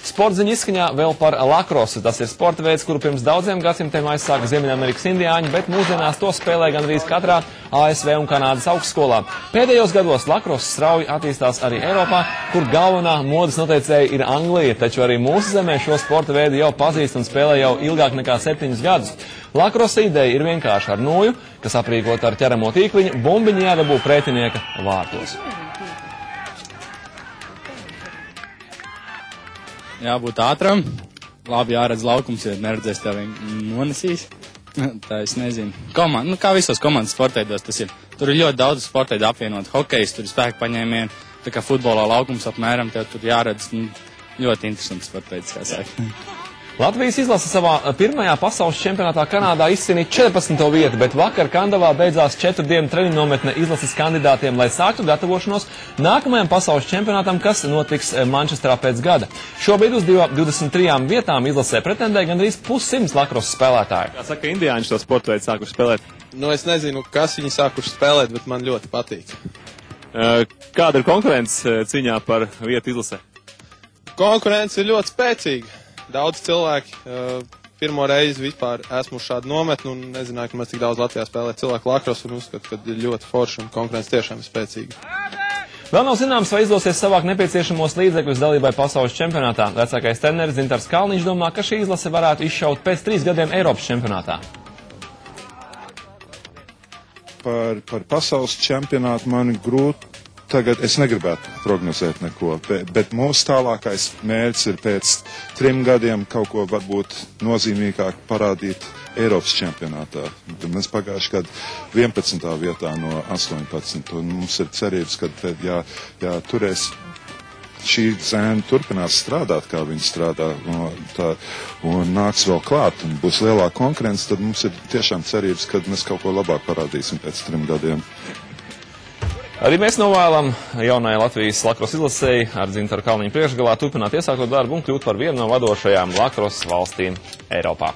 Sporta ziņa izskaņā vēl par lakrosu. Tas ir sporta veids, kuru pirms daudziem gadsimtiem aizsāka Ziemeļamerikas indiāņi, bet mūsdienās to spēlē gandrīz katrā ASV un Kanādas augstskolā. Pēdējos gados lakrosu strauji attīstās arī Eiropā, kur galvenā modes noteicēja ir Anglija, taču arī mūsu zemē šo sporta veidu jau pazīst un spēlē jau ilgāk nekā 7 gadus. Lakrosa ideja ir vienkārši ar nūju, kas aprīkot ar ķeramo tīkliņu, bumbiņu jādabū pretinieka vārtos. Jābūt ātram, labi jāredz laukums, ja neredzēs tev nonesīs. Tā es nezinu. Kā visos komandas sporteidos tas ir. Tur ir ļoti daudz sporteidu apvienot. Hokejs, tur ir spēka paņēmieni, tā kā futbolā laukums apmēram, tev tur jāredz ļoti interesants sporteids, kā saka. Latvijas izlase savā pirmajā pasaules čempionātā Kanādā izcīnīja 14. vietu, bet vakar Kandavā beidzās 4 dienu treniņu nometne izlases kandidātiem, lai sāktu gatavošanos nākamajam pasaules čempionātam, kas notiks Mančestrā pēc gada. Šobrīd uz 23 vietām izlasē pretendē gandrīz 100 lakrosu spēlētāju. Kā saka, indiāņi šo sporta veidu sākuši spēlēt? Es nezinu, kas viņi sākuši spēlēt, bet man ļoti patīk. Kāda ir konkurence cīņā par vietu izlasē? Konkurence ir ļoti spēcīga. Daudz cilvēki. Pirmo reizi vispār esmu šādu nometni un nezināju, ka mēs tik daudz Latvijā spēlē cilvēku lakrosu un uzskatu, ka ir ļoti forši un konkurence tiešām ir spēcīga. Vēl nav zināms, vai izdosies savākt nepieciešamos līdzekļus dalībai pasaules čempionātā. Vecākais treneris Dzintars Kalniņš domā, ka šī izlase varētu izšaut pēc 3 gadiem Eiropas čempionātā. Par pasaules čempionātu man grūti. Tagad es negribētu prognozēt neko, bet mūsu tālākais mērķis ir pēc 3 gadiem kaut ko varbūt nozīmīgāk parādīt Eiropas čempionātā. Mēs pagājuši gadu 11. vietā no 18, un mums ir cerības, ka ja turēs šī zēna turpinās strādāt, kā viņi strādā, un nāks vēl klāt, un būs lielāka konkurence, tad mums ir tiešām cerības, ka mēs kaut ko labāk parādīsim pēc 3 gadiem. Arī mēs novēlam jaunajai Latvijas lakrosu izlasēji ar Dzintaru Kalniņu priekšgalā turpināt iesākot darbu un kļūt par vienu no vadošajām lakrosu valstīm Eiropā.